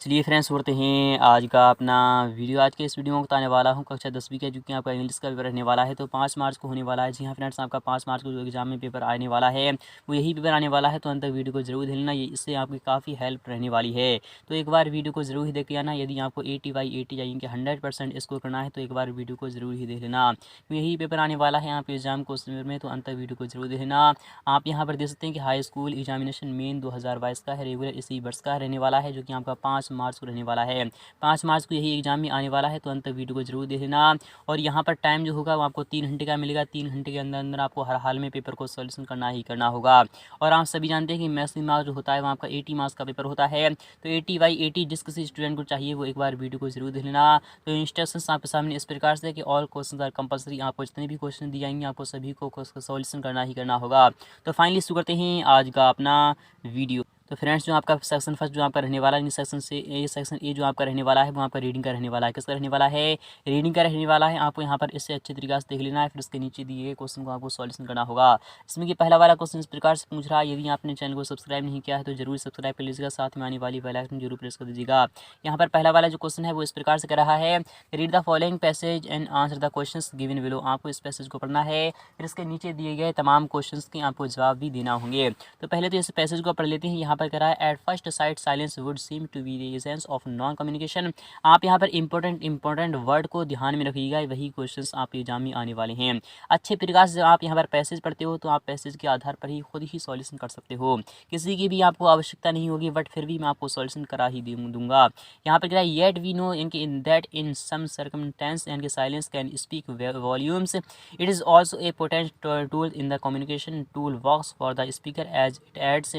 चलिए फ्रेंड्स, होते हैं आज का अपना वीडियो। आज के इस वीडियो में बताने वाला हूँ कक्षा 10वीं का, जो कि आपका इंग्लिश का पेपर रहने वाला है। तो 5 मार्च को होने वाला है। जी हाँ फ्रेंड्स, आपका 5 मार्च को जो एग्जाम में पेपर आने वाला है वो यही पेपर आने वाला है। तो अंत तक वीडियो को जरूर देख लेना, ये इससे आपकी काफ़ी हेल्प रहने वाली है। तो एक बार वीडियो को जरूर ही देख के आना। यदि आपको 80/80 यानी कि 100% स्कोर करना है तो एक बार वीडियो को जरूर ही देख लेना। तो यही पेपर आने वाला है आपके एग्जाम को में, तो अंत तक वीडियो को जरूर देख लेना। आप यहाँ पर देख सकते हैं कि हाई स्कूल एग्जामिनेशन मेन 2022 का है, रेगुलर इसी वर्ष का रहने वाला है, जो कि आपका 5 मार्च को रहने वाला है। 5 मार्च को यही एग्जाम में आने वाला है। तो अंत तक वीडियो को जरूर देख लेना। और यहाँ पर टाइम जो होगा वो आपको 3 घंटे का मिलेगा। 3 घंटे के अंदर अंदर आपको हर हाल में पेपर को सॉल्यूशन करना ही करना होगा। और आप सभी जानते हैं कि मैथ्स मार्क्स जो होता है वो आपका 80 मार्क्स का पेपर होता है। तो 80/80 जिस किसी स्टूडेंट को चाहिए वो एक बार वीडियो को जरूर देख लेना। तो इंस्ट्रक्शंस आपके सामने इस प्रकार से कि ऑल क्वेश्चन आर कंपलसरी। आपको जितने भी क्वेश्चन दिए जाएंगे आपको सभी को सॉल्यूशन करना ही करना होगा। तो फाइनली शुरू करते हैं आज का अपना वीडियो। तो फ्रेंड्स, जो आपका सेक्शन फर्स्ट जो आपका रहने वाला है, सेक्शन ए जो आपका रहने वाला है वो आपका रीडिंग का रहने वाला है। किसका रहने वाला है? रीडिंग का रहने वाला है। आपको यहाँ पर इससे अच्छे तरीके से देख लेना है, फिर उसके नीचे दिए गए क्वेश्चन को आपको सॉल्यूशन करना होगा। इसमें कि पहला वाला क्वेश्चन इस प्रकार से पूछ रहा है, यदि आपने चैनल को सब्सक्राइब नहीं किया है तो जरूर सब्सक्राइब कर लीजिएगा, साथ में आने वाली बेल आइकन जरूर प्रेस कर दीजिएगा। यहाँ पर पहला वाला जो क्वेश्चन है वो इस प्रकार से कर रहा है, read the following passage and answer the questions given below. आपको इस पैसेज को पढ़ना है, फिर इसके नीचे दिए गए तमाम क्वेश्चंस के आपको जवाब भी देना होंगे। तो पहले तो इस पैसेज को पढ़ लेते हैं। यहाँ पर कह रहा है, at first sight silence would seem to be the essence of non communication. आप यहाँ पर इंपॉर्टेंट वर्ड को ध्यान में रखिएगा, वही क्वेश्चंस आपके एग्जाम में आने वाले हैं। अच्छे प्रकार से आप यहाँ पर पैसेज पढ़ते हो तो आप पैसेज के आधार पर ही खुद ही सॉल्यूशन कर सकते हो, किसी की भी आपको आवश्यकता नहीं होगी, बट फिर भी मैं आपको सॉल्यूशन करा ही दूंगा। यहाँ पर कह रहा है, yet we know in that in some circumstance and silence can speak volumes. It is also a potential tool in the communication tool works for the speaker as it aids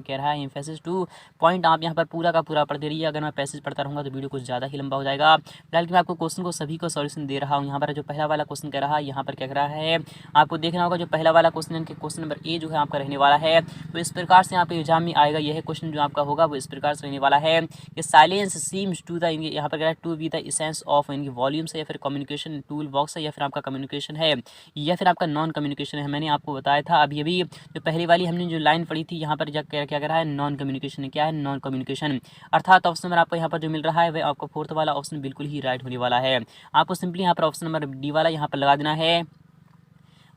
कह रहा है एम्फेसिस टू पॉइंट। आप यहाँ पर पूरा का पूरा पढ़ते रहिए। अगर मैं पैसेज पढ़ता रहूँगा तो वीडियो कुछ ज़्यादा ही लंबा हो जाएगा। फिलहाल मैं आपको क्वेश्चन को सभी को सॉल्यूशन दे रहा हूँ। यहाँ पर जो पहला वाला क्वेश्चन कह रहा है, यहाँ पर क्या कह रहा है आपको देखना होगा। जो पहला वाला क्वेश्चन है, क्वेश्चन नंबर ए जो है आपका रहने वाला है, तो इस प्रकार से आपके एग्जाम में आएगा। यह क्वेश्चन जो आपका होगा वो इस प्रकार से रहने वाला है कि साइलेंस सीम्स टू द, यहाँ पर कह रहा है to be the essence of इनकी वॉल्यूम्स है, या फिर कम्युनिकेशन टूल बॉक्स है, या फिर आपका कम्युनिकेशन है, या फिर आपका नॉन कम्युनिकेशन है। मैंने आपको बताया था अभी अभी जो पहली वाली हमने जो लाइन पढ़ी थी, यहाँ पर क्या कह रहा है, नॉन कम्युनिकेशन है। क्या है? Non communication. अर्थात ऑप्शन नंबर आपको यहाँ पर जो मिल रहा है वह आपको फोर्थ वाला ऑप्शन बिल्कुल ही राइट होने वाला है। आपको सिंपली यहाँ पर ऑप्शन नंबर डी वाला यहाँ पर लगा देना है।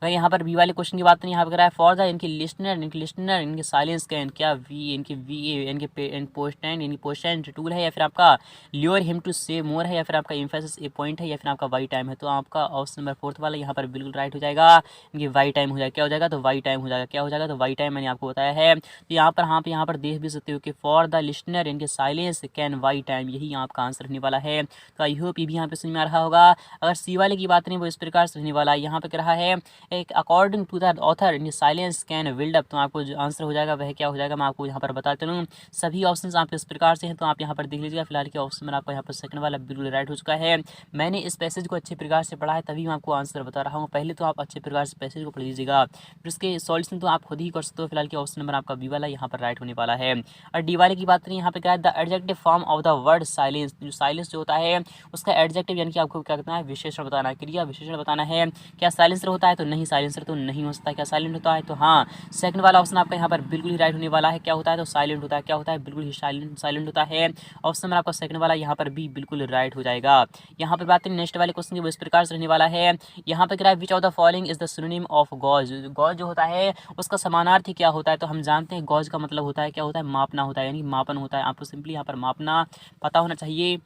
अगर यहाँ पर बी वाले क्वेश्चन की बात करें, यहाँ पर कह रहा है, फॉर द लिस्टनर इनके साइलेंस कैन, क्या वी इनके पोस्टेंट टूल है, या फिर आपका ल्योर हिम टू से मोर है, या फिर आपका एम्फेसिस ए पॉइंट है, या फिर आपका वाई टाइम है। तो आपका ऑप्शन नंबर फोर्थ वाला यहाँ पर बिल्कुल राइट हो जाएगा। इनकी वाई टाइम हो जाएगा। क्या हो जाएगा? तो वाई टाइम हो जाएगा। क्या हो जाएगा? तो वाई टाइम मैंने आपको बताया है। तो यहाँ पर यहाँ पर देख भी सकते हो कि फॉर द लिस्टनर इनके साइलेंस कैन वाई टाइम, यही आपका आंसर रहने वाला है। तो आई होप ये भी यहाँ पे समझ में आ रहा होगा। अगर सी वाले की बात करें वो इस प्रकार से रहने वाला है। यहाँ पर कह रहा है, एक according to the author in silence can build up. तो आपको जो आंसर हो जाएगा वह क्या हो जाएगा, मैं आपको यहाँ पर बताता हूँ। सभी ऑप्शंस आपके इस प्रकार से हैं, तो आप यहाँ पर देख लीजिएगा। फिलहाल के ऑप्शन में आपको यहाँ पर सेकंड वाला बिल्कुल राइट हो चुका है। मैंने इस पैसेज को अच्छे प्रकार से पढ़ा है, तभी मैं आपको आंसर बता रहा हूँ। पहले तो आप अच्छे प्रकार से पैसेज को पढ़ लीजिएगा, फिर उसके सॉल्यूशन तो आप खुद ही कर सकते हो। फिलहाल के ऑप्शन नंबर आपका बी वाला यहाँ पर राइट होने वाला है। और डी वाले की बात करें, यहाँ पे क्या है, the adjective form of the word silence. जो साइलेंस जो होता है उसका एडजेक्टिव यानी कि आपको क्या करना है, विशेषण बताना है, क्रिया विशेषण बताना है। क्या साइलेंसर होता है? तो नहीं, साइलेंसर तो नहीं हो सकता। क्या साइलेंट होता है? तो हाँ, सेकंड वाला ऑप्शन आपका यहाँ पर बिल्कुल ही राइट होने वाला है। क्या होता है? तो साइलेंट होता है। क्या होता है? बिल्कुल ही साइलेंट होता है। ऑप्शन नंबर आपका सेकंड वाला यहाँ पर भी बिल्कुल राइट हो जाएगा। यहाँ पर बात करें नेक्स्ट वाले क्वेश्चन की, वो इस प्रकार से रहने वाला है। यहाँ पर क्या है, which of the following is the synonym of gauge. Gauge जो होता है उसका समानार्थी क्या होता है? तो हम जानते हैं गॉज का मतलब होता है, क्या होता है, मापना होता है, यानी मापन होता है। आपको सिंपली यहाँ पर मापना पता होना चाहिए,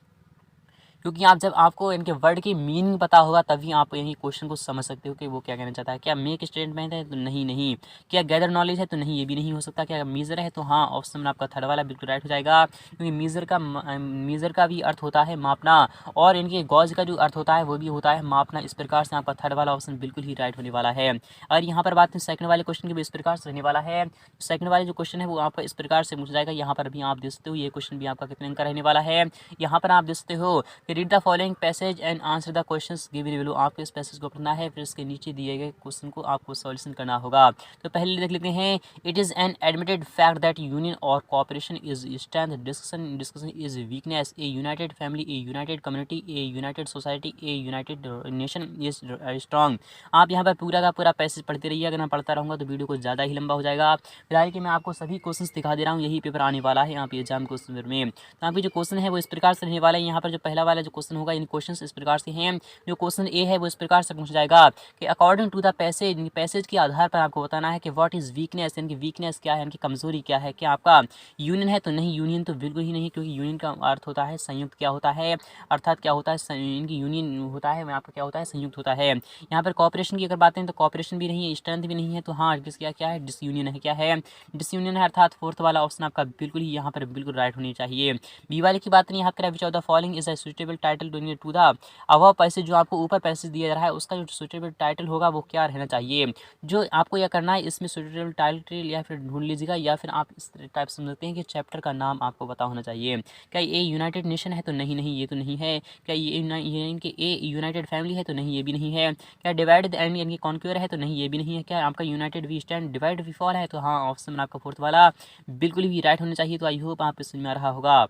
क्योंकि आप जब आपको इनके वर्ड की मीनिंग पता होगा तभी आप यही क्वेश्चन को समझ सकते हो कि वो क्या कहना चाहता है। क्या मेक स्टेटमेंट है? तो नहीं। क्या गैदर नॉलेज है? तो नहीं, ये भी नहीं हो सकता। क्या मीजर है? तो हाँ, ऑप्शन में आपका थर्ड वाला बिल्कुल राइट हो जाएगा, क्योंकि मीजर का भी अर्थ होता है मापना, और इनके गॉज का जो अर्थ होता है वो भी होता है मापना। इस प्रकार से आपका थर्ड वाला ऑप्शन बिल्कुल ही राइट होने वाला है। और यहाँ पर बात करें सेकंड वाले क्वेश्चन की भी इस प्रकार से रहने वाला है। सेकंड वाले जो क्वेश्चन है वो आपका इस प्रकार से पूछा जाएगा। यहाँ पर भी आप देख सकते हो, ये क्वेश्चन भी आपका कितने अंक का रहने वाला है। यहाँ पर आप देख सकते हो कि read the following passage and answer the questions given below. आपको इस पैसेज को पढ़ना है, फिर इसके नीचे दिए गए क्वेश्चन को आपको सॉल्यूशन करना होगा। तो पहले देख लेते हैं। It is an admitted fact that union और cooperation is strength, discussion is weakness, a united family, a united community, a united society, a united nation is strong. आप यहाँ पर पूरा का पूरा पैसेज पढ़ते रहिए। अगर मैं पढ़ता रहूँगा तो वीडियो को ज़्यादा ही लंबा हो जाएगा। फिलहाल कि मैं आपको सभी क्वेश्चन दिखा दे रहा हूँ, यही पेपर आने वाला है यहाँ पे एग्जाम क्वेश्चन में। तो यहाँ पे जो क्वेश्चन है वो इस प्रकार से रहने वाला है। यहाँ पर जो पहला वाला जो क्वेश्चन होगा, इन क्वेश्चन इस प्रकार से हैं। जो क्वेश्चन ए है वो इस प्रकार से पूछा जाएगा कि according to the passage, passage के आधार पर आपको बताना है कि व्हाट इज़ वीकनेस, यानी कि वीकनेस क्या है, इनकी कमजोरी क्या है। क्या आपका यूनियन है? तो नहीं, यूनियन तो बिल्कुल ही नहीं, क्योंकि यूनियन का अर्थ होता है संयुक्त। क्या होता है? अर्थात क्या होता है, इनकी यूनियन होता है, आपका क्या होता है, संयुक्त होता है। यहाँ पर कॉपरेशन की अगर बात करें तो कॉपरेशन भी नहीं है, स्ट्रेंथ भी नहीं है। तो हाँ, क्या है, डिसयूनियन है। क्या है? डिसयूनियन है। अर्थात फोर्थ वाला ऑप्शन आपका बिल्कुल ही यहाँ पर बिल्कुल राइट होनी चाहिए। बी वाले की बात नहीं, यहाँ पर which of the following is a suitable title to the above passage. जो आपको ऊपर पैसेज दिया जा रहा है उसका जो सुटेबल टाइटल होगा वो क्या रहना चाहिए। जो आपको यह करना है, इसमें सुटेबल टाइटल या फिर ढूंढ लीजिएगा, या फिर आप इस टाइप समझ सकते हैं कि चैप्टर का नाम आपको पता होना चाहिए। क्या ये यूनाइटेड नेशन है? तो नहीं, ये तो नहीं है। क्या ये इनके ए यूनाइटेड फैमिली है? तो नहीं, ये भी नहीं है। क्या डिवाइड एंड यानी कॉन्क्यूर है? तो नहीं, ये भी नहीं है। क्या आपका united we stand, divide we fall है? तो हाँ, ऑप्शन आपका फोर्थ वाला बिल्कुल भी राइट होना चाहिए। तो आई होप आप समझ में आ रहा होगा।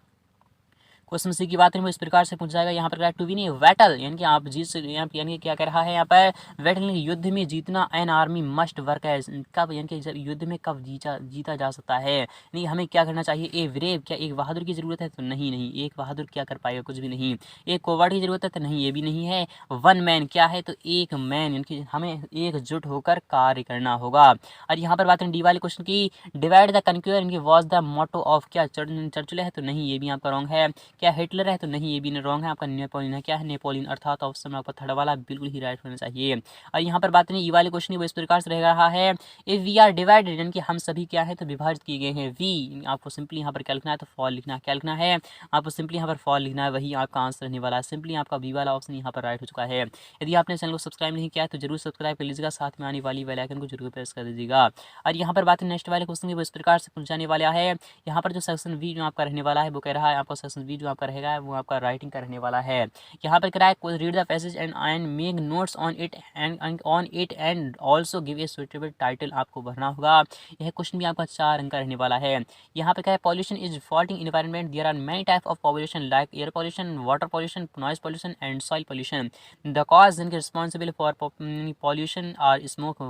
क्वेश्चन सी की बात करें वो इस प्रकार से पूछा जाएगा। यहाँ पर टू विन ए बैटल, यानी कि आप जीत, यानी कि क्या कह रहा है यहाँ पर, बैटल युद्ध में जीतना, an army must work as, कब, यानी कि जब युद्ध में कब जीता जा सकता है, यानी हमें क्या करना चाहिए। ए ब्रेव, क्या एक बहादुर की जरूरत है? तो नहीं, एक बहादुर क्या कर पाएगा, कुछ भी नहीं। एक कोवर्ड की जरूरत है? तो नहीं, ये भी नहीं है। वन मैन क्या है? तो एक मैन, यानी कि हमें एकजुट होकर कार्य करना होगा। और यहाँ पर बात करें डी वाले क्वेश्चन की, डिवाइड द कन्क्यूर, इनकी वॉज द मोटो ऑफ, क्या चर्चिल है? तो नहीं, ये भी आपका रॉन्ग है। क्या हिटलर है? तो नहीं, ये भी रॉन्ग है। आपका नेपोलियन है। क्या है? नेपोलियन। अर्थात ऑप्शन आपका थर्ड वाला बिल्कुल ही राइट होना चाहिए। और यहाँ पर बात नहीं, ई वाले क्वेश्चन वो इस प्रकार से रह रहा है, इफ वी आर डिवाइडेड, यानी कि हम सभी क्या है, तो विभाजित किए गए हैं। वी, आपको सिंपली यहाँ पर क्या लिखना है, तो फॉल लिखना है। क्या लिखना है? आपको सिंपली यहाँ पर फॉल लिखना है, वही आपका आंसर रहने वाला है। सिंपली आपका बी वाला ऑप्शन यहाँ पर राइट हो चुका है। यदि आपने चैनल को सब्सक्राइब नहीं किया है तो जरूर सब्सक्राइब कर लीजिएगा, साथ में आने वाली बेल आइकन को जरूर प्रेस कर दीजिएगा। और यहाँ पर बात नेक्स्ट वाले क्वेश्चन की वो इस प्रकार से पूछाने वाला है। यहाँ पर जो सेक्शन वी जो आपका रहने वाला है वो कह रहा है, आपका सेक्शन वी जो आपका रहेगा वो आपका राइटिंग का रहने वाला है। यहाँ पर कह रहा है read the passage and make notes on it and also give a suitable title. आपको भरना होगा। यह क्वेश्चन भी आपका 4 अंक का रहने वाला है। यहाँ पे क्या है, pollution is faulting environment, there are many type of pollution like air pollution, water pollution, noise pollution and soil pollution. The cause इनके responsible for pollution are smoke,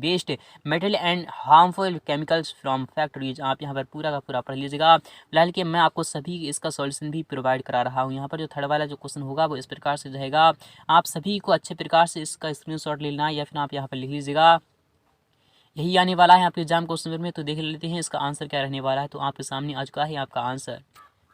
waste, metal and harmful chemicals from factories. आप यहाँ पर पूरा का पूरा पढ़ लीजिएगा। फिलहाल कि मैं आपको सभी इसका सॉल्यूशन भी प्रोवाइड करा रहा हूँ। यहाँ पर जो थर्ड वाला जो क्वेश्चन होगा वो इस प्रकार से रहेगा। आप सभी को अच्छे प्रकार से इसका स्क्रीनशॉट लेना है या फिर आप यहाँ पर लिख लीजिएगा। यही आने वाला है आपके एग्जाम क्वेश्चन में। तो देख लेते हैं इसका आंसर क्या रहने वाला है। तो आपके सामने आ चुका है आपका आंसर।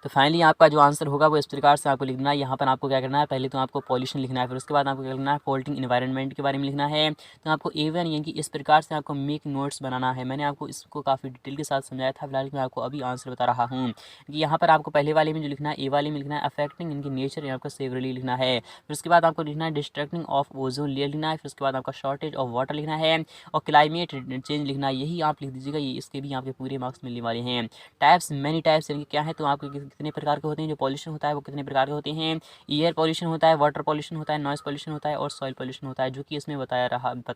तो फाइनली आपका जो आंसर होगा वो इस प्रकार से आपको लिखना है। यहाँ पर आपको क्या करना है, पहले तो आपको पॉल्यूशन लिखना है, फिर उसके बाद आपको क्या लिखना है, फॉल्टिंग इन्वायरमेंट के बारे में लिखना है। तो आपको A1 यानी कि इस प्रकार से आपको मेक नोट्स बनाना है। मैंने आपको इसको काफ़ी डिटेल के साथ समझाया था। फिलहाल मैं आपको अभी आंसर बता रहा हूँ कि यहाँ पर आपको पहले वाले में जो लिखना है, A वाले में लिखना है अफेक्टिंग इनकी नेचर, यहाँ पर सेवरली लिखना है। फिर उसके बाद आपको लिखना है डिस्ट्रक्टिंग ऑफ ओजोन लेयर लिखना है। फिर उसके बाद आपका शॉर्टेज ऑफ वाटर लिखना है और क्लाइमेट चेंज लिखना है। यही आप लिख दीजिएगा, ये इसके भी आपके पूरे मार्क्स मिलने वाले हैं। टाइप्स, मैनी टाइप्स यानी क्या है, तो आपको कितने प्रकार के होते हैं, जो पॉल्यूशन होता है वो कितने प्रकार के होते हैं। एयर पॉल्यूशन होता है, वाटर पॉल्यूशन होता है, नॉइस पॉल्यूशन होता है और सॉइल पॉल्यूशन होता है, जो कि इसमें बता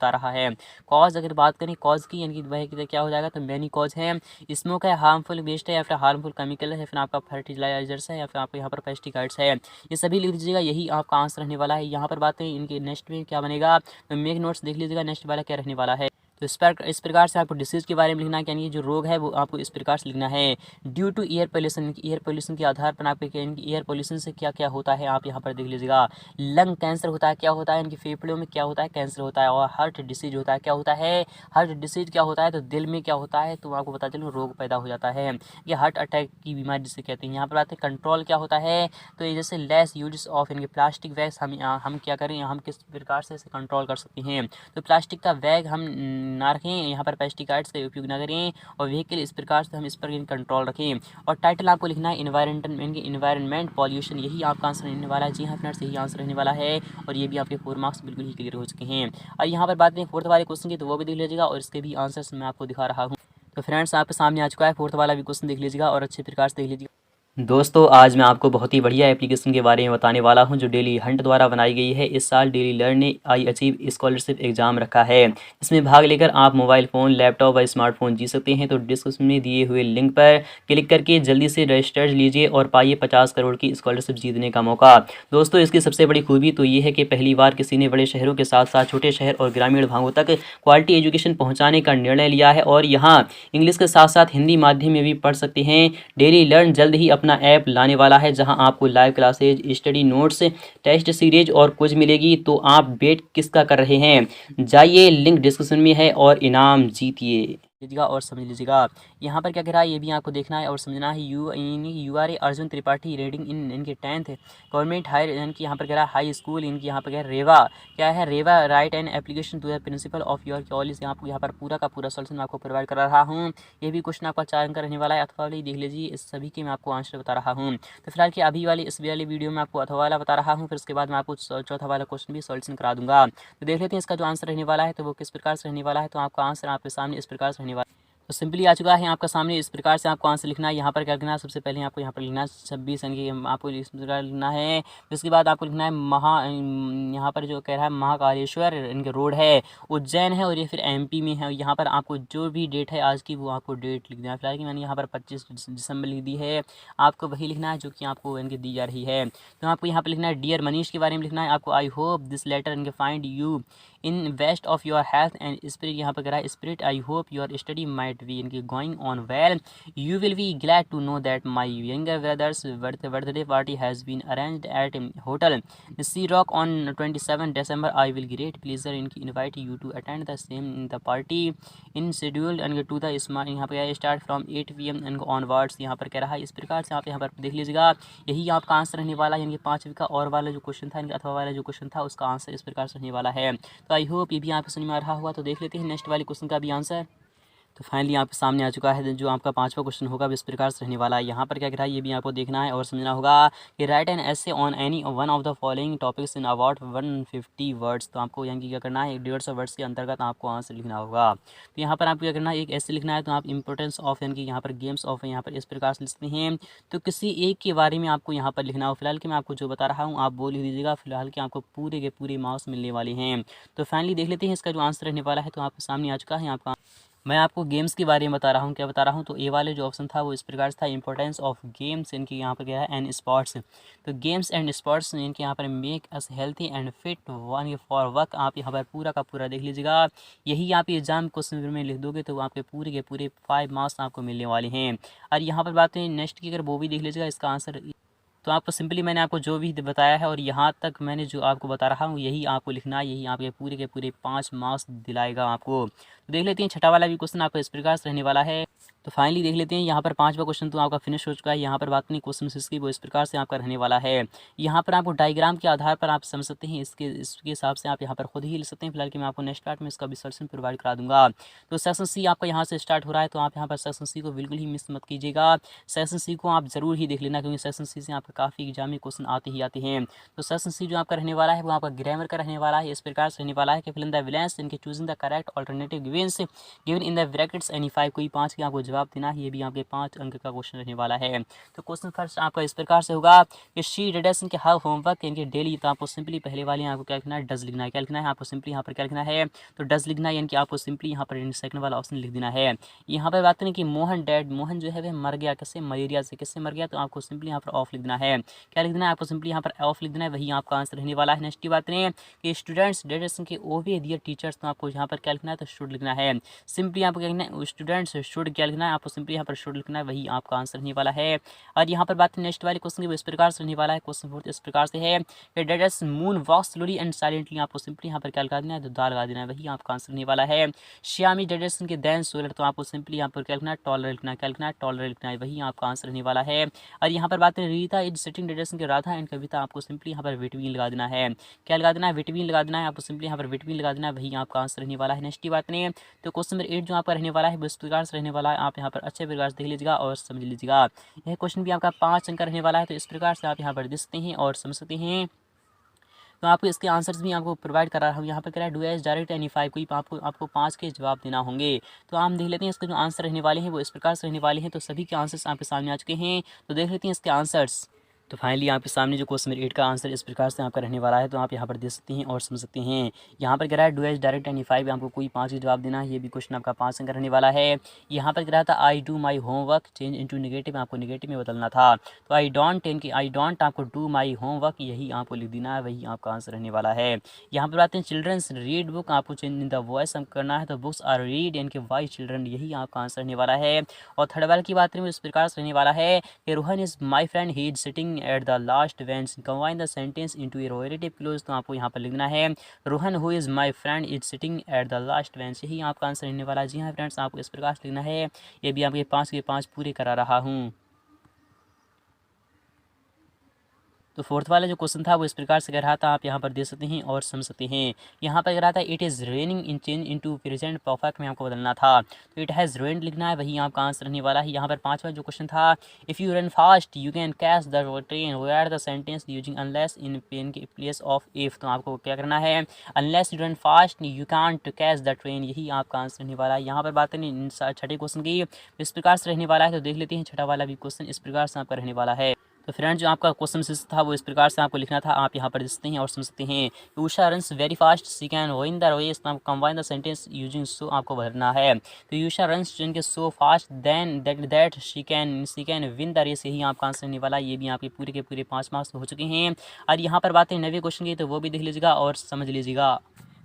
रहा है। कॉज अगर बात करें कॉज की, यानी कि वह क्या हो जाएगा, तो मैनी कॉज है। स्मोक है, हार्मफुल वेस्ट है या फिर हार्मफुल केमिकल है, फिर आपका फर्टिलाइजर्स है या फिर आपको यहाँ पर पेस्टिसाइड्स है। ये सभी लिख दीजिएगा, यही आपका आंसर रहने वाला है। यहाँ पर बात करें इनके नेक्स्ट में क्या बनेगा, तो मेक नोट्स देख लीजिएगा नेक्स्ट वाला क्या रहने वाला है। तो इस प्रकार से आपको डिसीज़ के बारे में लिखना है, यानी जो रोग है वो आपको इस प्रकार से लिखना है। Due to air pollution, air pollution के आधार पर आपके एयर पोल्यूशन से क्या क्या होता है आप यहाँ पर देख लीजिएगा। लंग कैंसर होता है, क्या होता है, इनकी फेफड़ों में क्या होता है, कैंसर होता है। और हार्ट डिसीज होता है, क्या होता है, हार्ट डिसीज क्या होता है, तो दिल में क्या होता है, तो आपको बता चलूँ रोग पैदा हो जाता है, ये हार्ट अटैक की बीमारी जिसे कहते हैं। यहाँ पर बात है कंट्रोल क्या होता है, तो ये जैसे लेस यूज ऑफ इनके प्लास्टिक बैग्स, हम क्या करें, हम किस प्रकार से इसे कंट्रोल कर सकते हैं। तो प्लास्टिक का बैग हम ना रखें, यहाँ पर पेस्टिसाइड्स का उपयोग ना करें और व्हीकल इस प्रकार से हम इस पर कंट्रोल रखें। और टाइटल आपको लिखना है इन्वायरमेंट पॉल्यूशन, यही आपका आंसर रहने वाला है। जी हाँ फ्रेंड्स, यही आंसर रहने वाला है और ये भी आपके 4 मार्क्स बिल्कुल ही क्लियर हो चुके हैं। और यहाँ पर बात करें फोर्थ वाले क्वेश्चन की, तो वो भी देख लीजिएगा और इसके भी आंसर्स मैं आपको दिखा रहा हूँ। तो फ्रेंड्स आपके सामने आ चुका है फोर्थ वाला भी क्वेश्चन, देख लीजिएगा और अच्छे प्रकार से देख लीजिएगा। दोस्तों आज मैं आपको बहुत ही बढ़िया एप्लीकेशन के बारे में बताने वाला हूं जो डेली हंट द्वारा बनाई गई है। इस साल डेली लर्न ने आई अचीव स्कॉलरशिप एग्ज़ाम रखा है। इसमें भाग लेकर आप मोबाइल फ़ोन, लैपटॉप व स्मार्टफोन जीत सकते हैं। तो डिस्क्रिप्शन में दिए हुए लिंक पर क्लिक करके जल्दी से रजिस्टर लीजिए और पाइए 50 करोड़ की स्कॉलरशिप जीतने का मौका। दोस्तों इसकी सबसे बड़ी खूबी तो ये है कि पहली बार किसी ने बड़े शहरों के साथ साथ छोटे शहर और ग्रामीण भागों तक क्वालिटी एजुकेशन पहुँचाने का निर्णय लिया है और यहाँ इंग्लिश के साथ साथ हिंदी माध्यम में भी पढ़ सकते हैं। डेली लर्न जल्द ही अपना ऐप लाने वाला है जहां आपको live classes, study notes, test series और कुछ मिलेगी। तो आप वेट किसका कर रहे हैं? जाइए, लिंक डिस्क्रिप्शन में है और इनाम जीतिए लीजिएगा और समझ लीजिएगा। यहाँ पर क्या कह रहा है ये भी आपको देखना है और समझना है। You are a Arjun Tripathi reading in इनके 10th गवर्नमेंट हायर इनकी यहाँ पर कह रहा है हाई स्कूल इनकी यहाँ पर कह रहा है रेवा। क्या है रेवा? Write an application to the principal of your college. आपको यहाँ पर पूरा का पूरा सोल्यूशन मैं आपको प्रोवाइड कर रहा हूँ। ये भी क्वेश्चन आपका 4 अंक का रहने वाला है। अथवा वाली देख लीजिए, इस सभी के मैं आपको आंसर बता रहा हूँ। तो फिलहाल की अभी वाली इस वाली वीडियो में आपको अथवा वाला बता रहा हूँ, फिर उसके बाद मैं आपको चौथा वाला क्वेश्चन भी सोल्यूशन करा दूंगा। तो देख लेते हैं इसका जो आंसर रहने वाला है तो वो किस प्रकार से रहने वाला है। तो आपका आंसर आपके सामने इस प्रकार से रहने वाला है। तो सिंपली आ चुका है आपका सामने। इस प्रकार से आपको आंसर लिखना है। यहाँ पर क्या करना है, सबसे पहले आपको यहाँ पर लिखना है 26 यानी कि आपको इस प्रकार लिखना है। उसके बाद आपको लिखना है यहाँ पर जो कह रहा है महाकालेश्वर इनके रोड है, उज्जैन है और ये फिर एमपी में है। यहाँ पर आपको जो भी डेट है आज की वो आपको डेट लिखना है। फिलहाल की मैंने यहाँ पर 25 दिसंबर लिख दी है। आपको वही लिखना है जो कि आपको इनकी दी जा रही है। तो आपको यहाँ पर लिखना है डियर मनीष के बारे में लिखना है आपको। आई होप दिस लेटर इनके find you in best of your health and spirit. यहाँ पर कह रहा है spirit I hope your study might be इनकी going on well. You will be glad to know that my younger brother's birthday party has been arranged at hotel sea rock on 27 December। I will great pleasure इनकी invite you to attend the same in the party in schedule and to the smart. यहाँ पर start from 8 PM and onwards. यहाँ पर कह रहा है इस प्रकार से आप यहाँ पर देख लीजिएगा। यही आपका आंसर रहने वाला है। यानी कि 5वीं का और वाला जो क्वेश्चन था इनका अथवा वाला जो क्वेश्चन था उसका आंसर इस प्रकार से रहने वाला है। तो आई होप ये भी आपको समझ में आ रहा होगा। तो देख लेते हैं नेक्स्ट वाले क्वेश्चन का भी आंसर। तो फाइनली आपके सामने आ चुका है जो आपका 5वां क्वेश्चन होगा इस प्रकार से रहने वाला है। यहाँ पर क्या कह रहा है ये भी आपको देखना है और समझना होगा कि राइट एन ऐसे on any one of the following topics in about 150 words. तो आपको यानी कि क्या करना है 150 वर्ड्स के अंतर्गत आपको आंसर लिखना होगा। तो यहाँ पर आपको क्या करना है एक ऐसे लिखना है। तो आप इंपॉर्टेंस ऑफ यानी कि यहाँ पर गेम्स ऑफ यहाँ पर इस प्रकार से लिखते हैं। तो किसी एक के बारे में आपको यहाँ पर लिखना हो। फिलहाल कि मैं आपको जो बता रहा हूँ आप वो लिख दीजिएगा। फिलहाल कि आपको पूरे के पूरे मार्क्स मिलने वाले हैं। तो फाइनली देख लेते हैं इसका जो आंसर रहने वाला है। तो आपके सामने आ चुका है आपका। मैं आपको गेम्स के बारे में बता रहा हूँ। क्या बता रहा हूँ? तो ए वाले जो ऑप्शन था वो इस प्रकार से था इंपॉर्टेंस ऑफ गेम्स इनकी यहाँ पर क्या है एंड स्पोर्ट्स। तो गेम्स एंड स्पोर्ट्स इनके यहाँ पर make us healthy and fit one for work. आप यहाँ पर पूरा का पूरा देख लीजिएगा। यही आप एग्जाम क्वेश्चन में लिख दोगे तो आपके पूरे के पूरे 5 मार्क्स आपको मिलने वाले हैं। और यहाँ पर बात करें नेक्स्ट की, अगर वो भी देख लीजिएगा इसका आंसर। तो आपको सिंपली मैंने आपको जो भी बताया है और यहाँ तक मैंने जो आपको बता रहा हूँ यही आपको लिखना है। यही आपके पूरे के पूरे 5 मार्क्स दिलाएगा आपको। तो देख लेते हैं छठा वाला भी क्वेश्चन आपका इस प्रकार से रहने वाला है। तो फाइनली देख लेते हैं यहाँ पर 5वां क्वेश्चन तो आपका फिनिश हो चुका है। यहाँ पर बात नहीं क्वेश्चन इसकी वो इस प्रकार से आपका रहने वाला है। यहाँ पर आपको डायग्राम के आधार पर आप समझ सकते हैं। इसके हिसाब से आप यहाँ पर खुद ही लिख सकते हैं। फिलहाल कि मैं आपको नेक्स्ट पार्ट में इसका भी सॉल्यूशन प्रोवाइड करा दूंगा। तो सेक्शन सी आपका यहाँ से स्टार्ट हो रहा है। तो आप यहाँ पर सेक्शन सी को बिल्कुल ही मिस मत कीजिएगा। सेक्शन सी को आप जरूर ही देख लेना क्योंकि सेक्शन सी से आपका काफ़ी एग्जाम में क्वेश्चन आते ही आते हैं। तो सेक्शन सी जो आपका रहने वाला है वो आपका ग्रामर का रहने वाला है। इस प्रकार से रहने वाला है कि फिल इन द ब्लैंक्स इनके choosing the correct alternative given in the brackets any 5। कोई 5 के आपको जवाब देना है। ये भी आपके 5 अंक का क्वेश्चन रहने वाला है। तो क्वेश्चन फर्स्ट आपका इस प्रकार से होगा कि शी डिडस इनके हाउ होमवर्क इनके डेली। तो आपको सिंपली पहले वाले आपको क्या लिखना है डज लिखना है। क्या लिखना है आपको सिंपली यहाँ पर क्या लिखना है तो डज लिखना है। यानी कि आपको सिंपली यहाँ पर सेकंड वाला ऑप्शन लिख देना है। यहाँ पर बात करें कि मोहन डैड, मोहन जो है वह मर गया। किससे? मलेरिया से। किससे मर गया? तो आपको सिंपली यहाँ पर ऑफ लिख देना है। क्या लिख देना है आपको सिंपली यहाँ पर ऑफ लिख देना है। वही आपका आंसर रहने वाला है। नेक्स्ट की बात करें कि स्टूडेंट्स डेड के ओबे दियर टीचर्स। तो आपको यहाँ पर क्या लिखना है तो शुड लिखना है। सिंपली आपको क्या लिखना है स्टूडेंट्स शुड क्या लिखना है आपको सिंपली यहाँ पर शुड लिखना है। वही आपका आंसर रहने वाला है। और यहाँ पर बात नेक्स्ट वाले क्वेश्चन की वो इस प्रकार से रहने वाला है। क्वेश्चन फोर्थ इस प्रकार से है कि डेडस moon walk slowly and silently. आपको सिंपली यहाँ पर क्या लगा देना है तो दाल लगा देना है। वही आपका आंसर रहने वाला है। श्यामी डेडस के दैन सोलर। तो आपको सिंपली यहाँ पर क्या लिखना है टॉलर लिखना है। क्या लिखना है टॉलर लिखना है। वही आपका आंसर रहने वाला है। और यहाँ पर बात करें रीता इज सिटिंग डेडस के राधा एंड कविता। आपको सिंपली यहाँ पर विटवीन लगा देना है। क्या लगा देना है विटवीन लगा देना है। आपको सिंपली यहाँ पर विटवीन लगा देना है। वही आपका आंसर रहने वाला है। नेक्स्ट की बात नहीं है तो क्वेश्चन नंबर 8 जो आपका रहने वाला है वो इस प्रकार से रहने वाला है। आप यहाँ पर अच्छे प्रकार से देख लीजिएगा और समझ लीजिएगा। यह क्वेश्चन भी आपका 5 अंक का रहने वाला है। तो इस प्रकार से आप यहाँ पर देख सकते हैं और समझ सकते हैं। तो आपको इसके आंसर्स भी आपको प्रोवाइड करा रहा हूँ। यहाँ पर कह रहा है डू एज डायरेक्ट एनी 5, कोई आपको 5 के जवाब देना होंगे। तो हम देख लेते हैं इसके जो आंसर रहने वाले हैं वो इस प्रकार से रहने वाले हैं। तो सभी के आंसर्स आपके सामने आ चुके हैं, तो देख लेते हैं इसके आंसर्स। तो फाइनली आपके सामने जो क्वेश्चन नंबर 8 का आंसर इस प्रकार से आपका रहने वाला है, तो आप यहाँ पर देख सकते हैं और समझ सकते हैं। यहाँ पर कह रहा है डू एज डायरेक्ट एनी 5, आपको कोई 5 के जवाब देना है। ये भी क्वेश्चन आपका 5 अंक रहने वाला है। यहाँ पर कह रहा था I do my homework change into negative, आपको नेगेटिव में बदलना था। तो आई डोंट आपको डू माई होमवर्क यही आपको लिख देना है, वही आपका आंसर रहने वाला है। यहाँ पर बात है चिल्ड्रंस रीड बुक, आपको चेंज इन द वॉइस करना है, तो बुक्स आर रीड यानी कि वाई चिल्ड्रन, यही आपका आंसर रहने वाला है। और थर्ड वाले की बात करें इस प्रकार से रहने वाला है कि Rohan is my friend, he is sitting at the last bench, combine the sentence into a relative close, तो आपको यहाँ पर लिखना है Rohan who is my friend is sitting at the last bench, यही आपका आंसर रहने वाला है। जी हाँ फ्रेंड्स, आपको इस प्रकार से लिखना है। ये भी आपके 5 के 5 पूरे करा रहा हूँ। तो फोर्थ वाला जो क्वेश्चन था वो इस प्रकार से कह रहा था, आप यहाँ पर देख सकते हैं और समझ सकते हैं। यहाँ पर कह रहा था it is raining in change into present perfect में आपको बदलना था, तो इट हैज़ रेन्ड लिखना है, वही आपका आंसर रहने वाला है। यहाँ पर पांचवा जो क्वेश्चन था if you run fast you can catch the train, where the sentence using unless in पेन के प्लेस ऑफ इफ, तो आपको क्या करना है unless you run fast you can't catch the train, यही आपका आंसर रहने वाला है। यहाँ पर बात करें छठे क्वेश्चन की इस प्रकार से रहने वाला है, तो देख लेते हैं छठा वाला भी क्वेश्चन इस प्रकार से आपका रहने वाला है। तो फ्रेंड जो आपका क्वेश्चन था वो इस प्रकार से आपको लिखना था, आप यहाँ पर देख सकते हैं और समझ सकते हैं। Usha runs very fast she can win the race, combine the sentence using so आपको भरना है। तो उषा रन्स जिनके so fast then that she can win the race, यही आपका आंसर होने वाला है। ये भी आपके पूरे के पूरे 5 मार्क्स हो चुके हैं। और यहाँ पर बात है 9वें क्वेश्चन की, तो वो भी देख लीजिएगा और समझ लीजिएगा।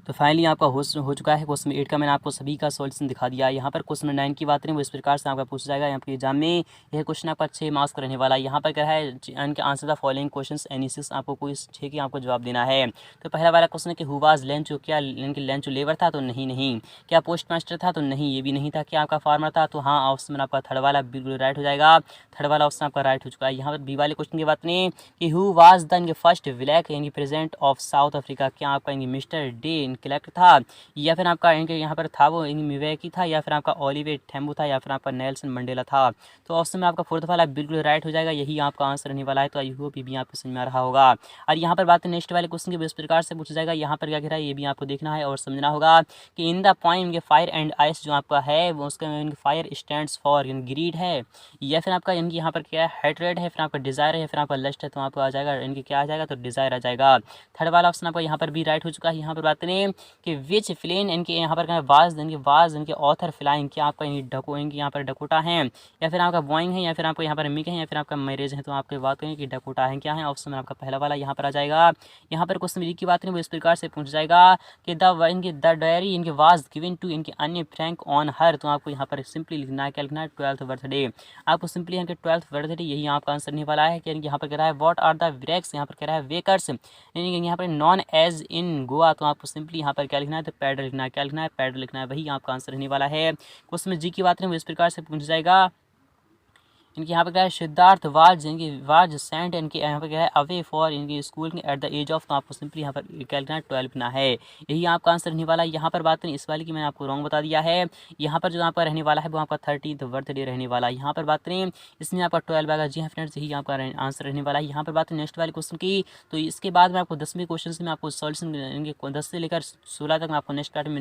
तो फाइनली आपका हो चुका है क्वेश्चन 8 का, मैंने आपको सभी का सॉल्यूशन दिखा दिया। यहाँ पर क्वेश्चन 9 की बात करें वो इस प्रकार से आपका पूछा जाएगा यहाँ पे एग्जाम में। यह क्वेश्चन आपका 6 मार्क्स का रहने वाला है। यहाँ पर क्या है इनके answer the following questions any 6, आपको कोई 6 की आपको जवाब देना है। तो पहला वाला क्वेश्चन है कि हु वाज लंच, क्या इनके लंच लेबर था, तो नहीं। क्या पोस्ट मास्टर था, तो नहीं, ये भी नहीं था। क्या आपका फार्मर था, तो हाँ ऑप्शन आपका थर्ड वाला बिल्कुल राइट हो जाएगा। थर्ड वाला ऑप्शन आपका राइट हो चुका है। यहाँ पर बी वाले क्वेश्चन की बात करें कि हु वाज द इनके फर्स्ट ब्लैक यानी प्रेसिडेंट ऑफ साउथ अफ्रीका, क्या आपका इनके मिस्टर डे इनकलेक्ट था, या फिर आपका इनके यहाँ पर था वो मिवेकी था, या फिर आपका ओलिवे थेम्बू था, या फिर आपका नेल्सन मंडेला था। तो ऑप्शन में आपका फोर्थ वाला बिल्कुल राइट हो जाएगा, यही आपका आंसर रहने वाला है। तो आई होप ये भी आपको समझ में आ रहा होगा। और यहाँ पर बात नेक्स्ट वाले क्वेश्चन की इस प्रकार से पूछा जाएगा। यहाँ पर क्या कह रहा है ये भी आपको देखना है और समझना होगा कि इन द पॉइंट इनके फायर एंड आइस जो आपका है वो उसका फायर स्टैंड्स फॉर ग्रीड है, या फिर आपका इनकी यहाँ पर क्या है हेट्रेड है, फिर आपका डिज़ायर है, फिर आपका लस्ट है, तो आपको आ जाएगा इनके क्या आ जाएगा, तो डिज़ायर आ जाएगा। थर्ड वाला ऑप्शन आपका यहाँ पर भी राइट हो चुका है। यहाँ पर बात करें कि विच फिलेन इनके यहाँ पर वाज इनके ऑथर फ्लाइंग, क्या आपका इनके यहाँ पर डकोटा है, या फिर आपका बॉइंग है, या फिर आपको यहाँ पर मिक है, या फिर आपका मैरिज है, तो आपकी बात करें कि डकोटा है क्या है, ऑप्शन में आपका पहला वाला यहाँ पर आ जाएगा। यहाँ पर क्वेश्चन की बात करें वो इस प्रकार से पूछ जाएगा कि द डायरी इनके वाज गिवन टू इनके अन्य फ्रैंक ऑन हर, तो आपको यहाँ पर सिंपली लिखना है, क्या लिखना है 12th बर्थडे, आपको सिंपली यहाँ के 12th बर्थडे यही आपका आंसर नहीं वाला है। कि यहाँ पर कह रहा है व्हाट आर द ब्रेक्स, यहाँ पर कह रहा है वेकर्स यहाँ पर नॉन एज इन गोवा, तो आपको सिंपली यहाँ पर क्या लिखना है, तो पैडल लिखना है, क्या लिखना है पैडल लिखना है, वही आपका आंसर रहने वाला है। क्वेश्चन में जी की बात करें वो इस प्रकार से पूछ जाएगा। इनके यहाँ पर क्या है सिद्धार्थ वाज इनकी वाज सेंट इनके यहाँ पर क्या है अवे फॉर इनकी स्कूल के एट द एज ऑफ, तो आपको सिंपली यहाँ पर क्या लिखना है 12 लिखना है, यही आपका आंसर रहने वाला है। यहाँ पर बात करें इस वाली की मैंने आपको रॉन्ग बता दिया है। यहाँ पर जो आपका रहने वाला है वो आपका 13th बर्थडे रहने वाला है। यहाँ पर बात करें इसमें आपका 12 आएगा। जी हाँ फ्रेंड्स, यही आपका आंसर रहने वाला है। यहाँ पर बात करें नेक्स्ट वाले क्वेश्चन की, तो इसके बाद में आपको 10वें क्वेश्चन में आपको सॉल्यूशन 10 से लेकर 16 तक में आपको नेक्स्ट पार्ट में